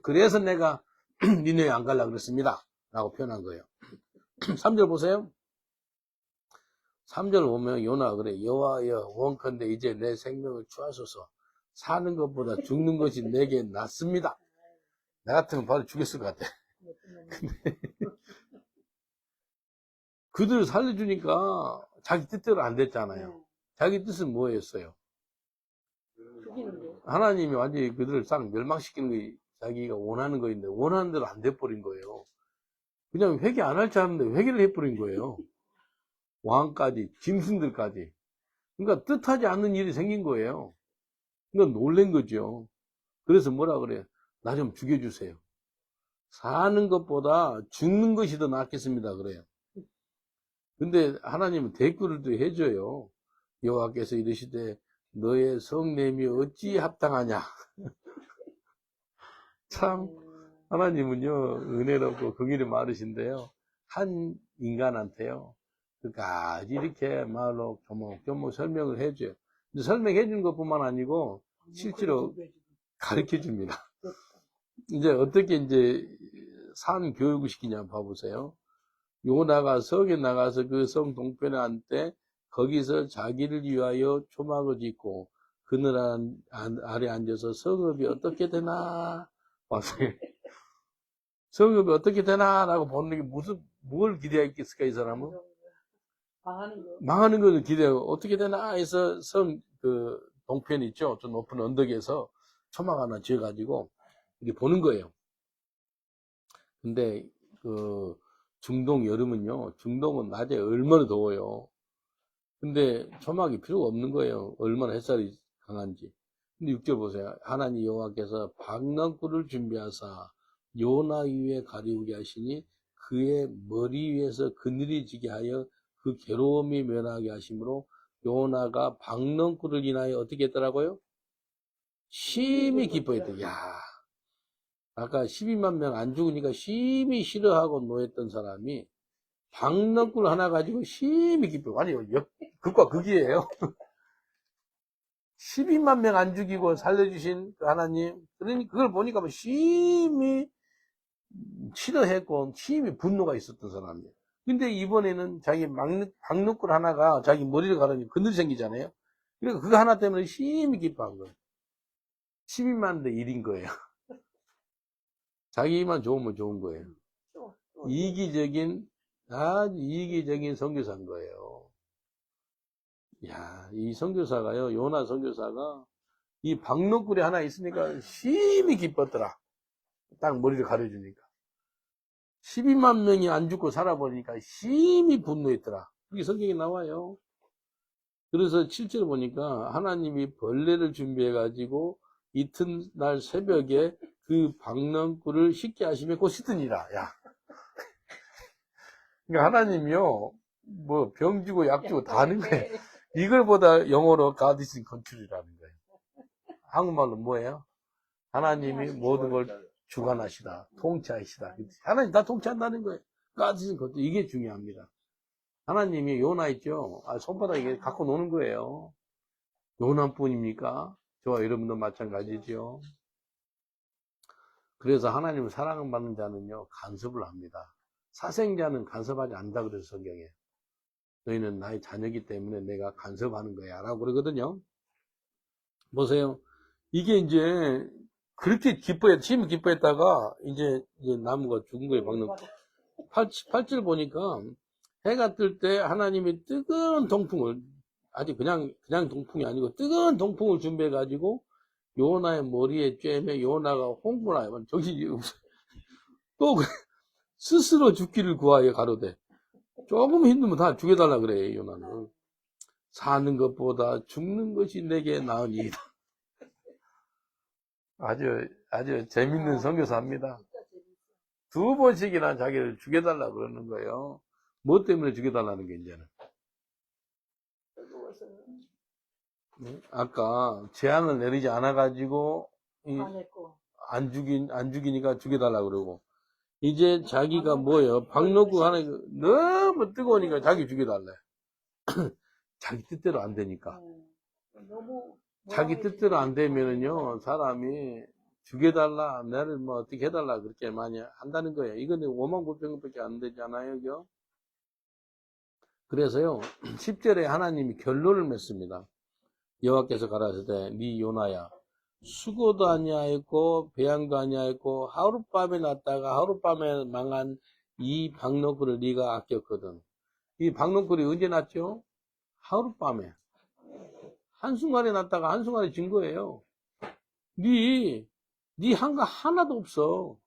그래서 내가 니네에 안 갈라 그랬습니다. 라고 표현한 거예요. 3절 보세요. 3절 보면 요나가 그래. 여호와여 원컨대 이제 내 생명을 취하소서. 사는 것보다 죽는 것이 내게 낫습니다. 나 같으면 바로 죽였을 것 같아. 근데 그들을 살려주니까 자기 뜻대로 안 됐잖아요. 자기 뜻은 뭐였어요? 하나님이 완전히 그들을 싹 멸망시키는 게 자기가 원하는 거인데 원하는 대로 안 돼버린 거예요. 그냥 회개 안 할 줄 알았는데 회개를 해버린 거예요. 왕까지 짐승들까지. 그러니까 뜻하지 않는 일이 생긴 거예요. 그러니까 놀란 거죠. 그래서 뭐라 그래요? 나 좀 죽여주세요. 사는 것보다 죽는 것이 더 낫겠습니다. 그래요. 근데 하나님은 대꾸를 또 해줘요. 여호와께서 이르시되 너의 성냄이 어찌 합당하냐. 참 하나님은요 은혜롭고 긍휼이 많으신데요. 한 인간한테요 끝까지 이렇게 말로 조목조목 설명을 해줘요. 근데 설명해 주는 것뿐만 아니고 실제로 가르쳐 줍니다. 이제 어떻게 이제 산 교육을 시키냐 봐보세요. 요나가 성에 나가서 그 성 동편에 앉되 거기서 자기를 위하여 초막을 짓고 그늘 아래 앉아서 성읍이 어떻게 되나 봤어요. 성읍이 어떻게 되나 라고 보는 게 뭘 기대했겠을까 이 사람은? 망하는 거를 기대하고 어떻게 되나 해서 그 동편 있죠. 좀 높은 언덕에서 초막 하나 지어가지고 이렇게 보는 거예요. 근데 그 중동 여름은요. 중동은 낮에 얼마나 더워요. 근데 초막이 필요가 없는 거예요. 얼마나 햇살이 강한지. 근데 6절 보세요. 하나님 여호와께서 박넝쿨을 준비하사 요나 위에 가리우게 하시니 그의 머리 위에서 그늘이 지게 하여 그 괴로움이 면하게 하심으로 요나가 박넝쿨을 인하여 어떻게 했더라고요? 심히 기뻐했대. 야, 아까 12만 명 안 죽으니까 심히 싫어하고 노했던 사람이 박넝쿨 하나 가지고 심히 기뻐. 아니, 극과 극이에요. 12만 명 안 죽이고 살려주신 그 하나님. 그러니 그걸 보니까 뭐 심히 싫어했고, 심히 분노가 있었던 사람이에요. 근데 이번에는 자기 박넝쿨 하나가 자기 머리를 가르니 그늘이 생기잖아요. 그러니까 그거 하나 때문에 심히 기뻐한 거예요. 12만 대 1인 거예요. 자기만 좋으면 좋은 거예요. 아주 이기적인 선교사인 거예요. 야, 이 선교사가요, 요나 선교사가 이 박넝쿨이 하나 있으니까 심히 기뻤더라. 딱 머리를 가려주니까. 12만 명이 안 죽고 살아보니까 심히 분노했더라. 그게 성경에 나와요. 그래서 실제로 보니까 하나님이 벌레를 준비해가지고 이튿날 새벽에 그 박넝쿨을 씻게 하시면 곧 씻으니라. 야. 그러니까 하나님이요, 뭐, 병 주고 약 주고 다 하는 거예요. 이걸보다 영어로 God is in control이라는 거예요. 한국말로 뭐예요? 하나님이 모든 걸 주관하시다, 통치하시다. 하나님 다 통치한다는 거예요. God is in control. 이게 중요합니다. 하나님이 요나 있죠? 손바닥에 갖고 노는 거예요. 요나뿐입니까? 저와 여러분도 마찬가지죠. 그래서 하나님을 사랑받는 자는요, 간섭을 합니다. 사생자는 간섭하지 않는다 그래서 성경에. 너희는 나의 자녀이기 때문에 내가 간섭하는 거야 라고 그러거든요. 보세요. 이게 이제 그렇게 심히 기뻐했다가 이제 나무가 죽은 거예요. 박는 8절 보니까 해가 뜰 때 하나님이 뜨거운 동풍을, 아주 그냥 동풍이 아니고 뜨거운 동풍을 준비해 가지고 요나의 머리에 쬐매 요나가 홍보나요. 정신이 없어요. 또 스스로 죽기를 구하여 가로되, 조금 힘들면 다 죽여달라 그래요. 요나는 사는 것보다 죽는 것이 내게 나으니이다. 아주 재밌는 선교사입니다. 2번씩이나 자기를 죽여달라 그러는 거예요. 뭐 때문에 죽여달라는 게 이제는. 아까 재앙을 내리지 않아가지고 안 죽이니까 죽여달라 그러고, 이제 자기가 뭐예요? 박노구 하나 너무 뜨거우니까 자기 죽여달래. 자기 뜻대로 안 되니까. 자기 뜻대로 안 되면은요, 사람이 죽여달라, 나를 뭐 어떻게 해달라 그렇게 많이 한다는 거예요. 이거는 59,000원밖에 안 되잖아요, 그죠? 그래서요, 10절에 하나님이 결론을 맺습니다. 여호와께서 가라사대 네 요나야, 수고도 아니하였고 배양도 아니하였고 하룻밤에 났다가 하룻밤에 망한 이 박노쿨을 네가 아꼈거든. 이 박노쿨이 언제 났죠? 하룻밤에. 한순간에 났다가 한순간에 진 거예요. 네 한 거 하나도 없어.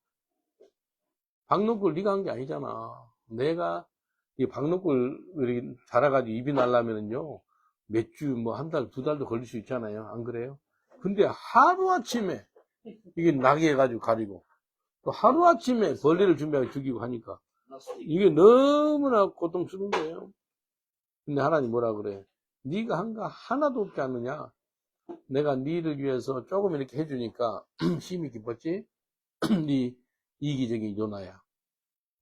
박노쿨 네가 한 게 아니잖아. 내가 이 박노쿨 자라가지고 입이 날라면은요, 몇 주, 뭐 한 달, 2달도 걸릴 수 있잖아요. 안 그래요? 근데 하루아침에 이게 나게 해가지고 가리고, 또 하루아침에 벌레를 준비하고 죽이고 하니까 이게 너무나 고통스러운 거예요. 근데 하나님 뭐라 그래? 네가 한 거 하나도 없지 않느냐? 내가 네를 위해서 조금 이렇게 해주니까 심히 기뻤지? 네 이기적인 요나야.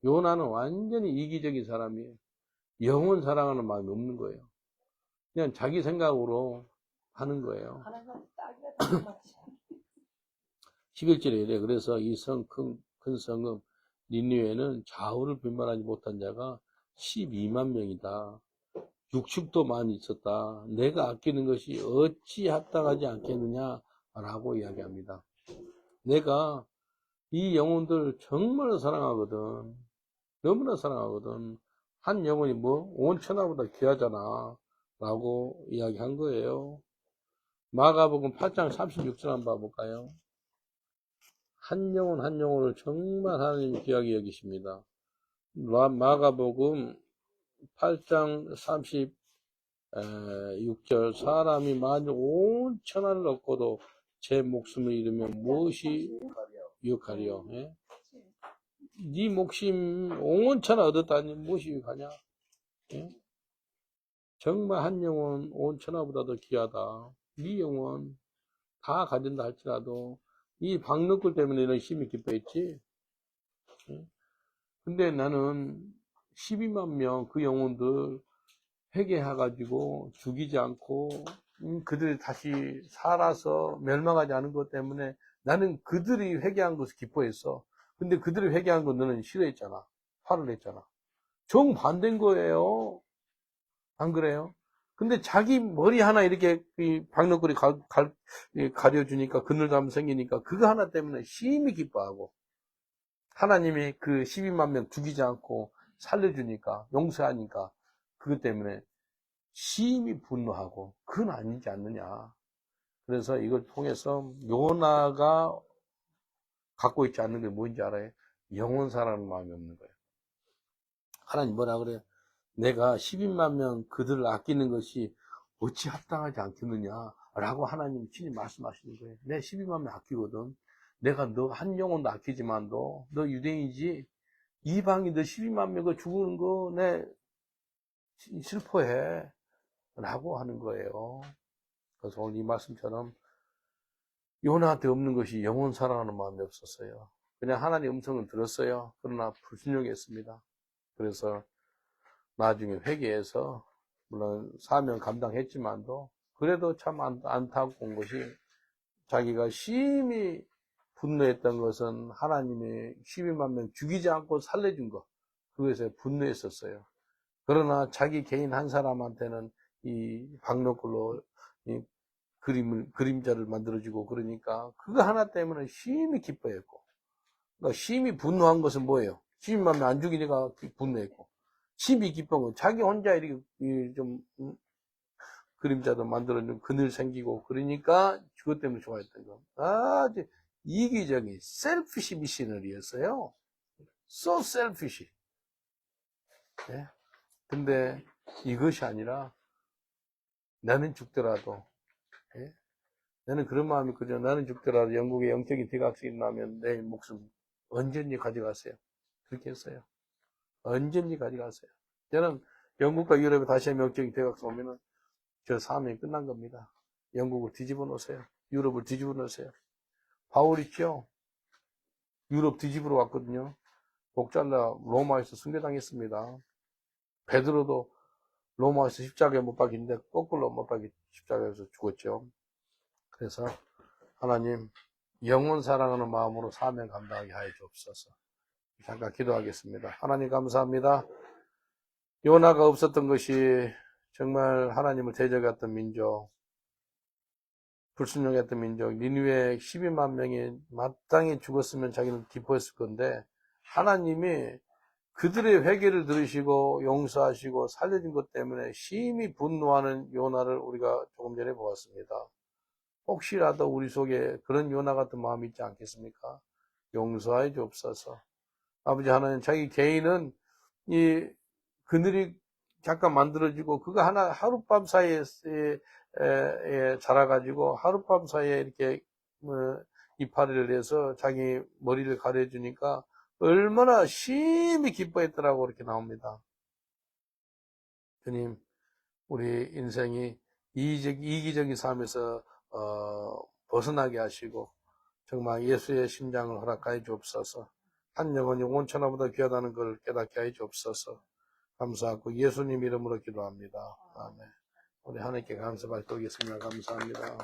요나는 완전히 이기적인 사람이에요. 영혼 사랑하는 마음이 없는 거예요. 그냥 자기 생각으로 하는 거예요. 11절에 이래. 그래서 이 큰 성읍 니느웨는 좌우를 분별하지 못한 자가 12만 명이다. 육축도 많이 있었다. 내가 아끼는 것이 어찌 합당하지 않겠느냐라고 이야기합니다. 내가 이 영혼들 정말 사랑하거든. 너무나 사랑하거든. 한 영혼이 뭐 온 천하보다 귀하잖아 라고 이야기한 거예요. 마가복음 8장 36절 한번 봐볼까요? 한 영혼 한 영혼을 정말 하나님이 귀하게 여기십니다. 마가복음 8장 36절 사람이 만일 온 천하를 얻고도 제 목숨을 잃으면 무엇이 유익하리요? 예? 네 목숨 온 천하 얻었다니 무엇이 유익하냐? 예? 정말 한 영혼 온 천하보다도 귀하다. 네 영혼 다 가진다 할지라도 이 박노쿨 때문에 이런 심히 기뻐했지. 예? 근데 나는 12만 명 그 영혼들 회개해가지고 죽이지 않고 그들이 다시 살아서 멸망하지 않은 것 때문에 나는 그들이 회개한 것을 기뻐했어. 근데 그들이 회개한 거 너는 싫어했잖아. 화를 냈잖아. 정반대인 거예요. 안 그래요? 근데 자기 머리 하나 이렇게 박노쿨이 가려주니까 그늘담 생기니까 그거 하나 때문에 심히 기뻐하고, 하나님이 그 12만 명 죽이지 않고 살려주니까, 용서하니까 그것 때문에 심히 분노하고, 그건 아니지 않느냐. 그래서 이걸 통해서 요나가 갖고 있지 않는 게 뭔지 알아요? 영원 사랑하는 마음이 없는 거예요. 하나님 뭐라 그래요? 내가 12만 명 그들을 아끼는 것이 어찌 합당하지 않겠느냐 라고 하나님 친히 말씀하시는 거예요. 내 12만 명 아끼거든. 내가 너 한 영혼도 아끼지만도 너 유대인이지 이방이 너 12만 명이 죽는 거 내 슬퍼해 라고 하는 거예요. 그래서 오늘 이 말씀처럼 요나한테 없는 것이 영혼 사랑하는 마음이 없었어요. 그냥 하나님의 음성을 들었어요. 그러나 불순종했습니다. 그래서 나중에 회개해서 물론 사명 감당했지만도 그래도 참 안타까운 것이 자기가 심히 분노했던 것은 하나님이 12만 명 죽이지 않고 살려준 것, 그것에 분노했었어요. 그러나 자기 개인 한 사람한테는 이 박노걸로 이 그림자를 만들어주고 그러니까 그거 하나 때문에 심히 기뻐했고, 그러니까 심히 분노한 것은 뭐예요? 12만 명 안 죽이니까 분노했고, 심히 기쁜 건 자기 혼자 이렇게 좀 그림자도 만들어주고 그늘 생기고 그러니까 그것 때문에 좋아했던 거. 아주 이기적인 셀피시 미셔널이었어요. So selfish. 네? 근데 이것이 아니라 나는 죽더라도, 예? 나는 그런 마음이 있거든요. 나는 죽더라도 영국에 영적인 대각성이 나면 내 목숨 언제든지 가져가세요. 그렇게 했어요. 언제든지 가져가세요. 저는 영국과 유럽에 다시 한번 영적인 대각성 오면은 저 사명이 끝난 겁니다. 영국을 뒤집어 놓으세요. 유럽을 뒤집어 놓으세요. 바울 있죠? 유럽 뒤집으러 왔거든요. 목 잘라 로마에서 순교당했습니다. 베드로도 로마에서 십자가에 못 박힌데 거꾸로 못 박힌 십자가에서 죽었죠. 그래서 하나님 영원 사랑하는 마음으로 사명 감당하게 하여 주옵소서. 잠깐 기도하겠습니다. 하나님 감사합니다. 요나가 없었던 것이 정말 하나님을 대적했던 민족, 불순종했던 민족, 니느웨 12만 명이 마땅히 죽었으면 자기는 기뻐했을 건데 하나님이 그들의 회개를 들으시고 용서하시고 살려준 것 때문에 심히 분노하는 요나를 우리가 조금 전에 보았습니다. 혹시라도 우리 속에 그런 요나 같은 마음이 있지 않겠습니까? 용서하여 주옵소서. 아버지 하나님, 자기 개인은 이 그늘이 잠깐 만들어지고 그거 하나 하룻밤 사이에 자라가지고 하룻밤 사이에 이렇게 이파리를 내서 자기 머리를 가려주니까 얼마나 심히 기뻐했더라고 이렇게 나옵니다. 주님, 우리 인생이 이기적인 삶에서 벗어나게 하시고 정말 예수의 심장을 허락하여 주옵소서. 한 영혼이 온천하보다 귀하다는 걸 깨닫게 하여 주옵소서. 감사하고 예수님 이름으로 기도합니다. 아멘. 우리 하나님께 감사 받도록겠습니다. 감사합니다.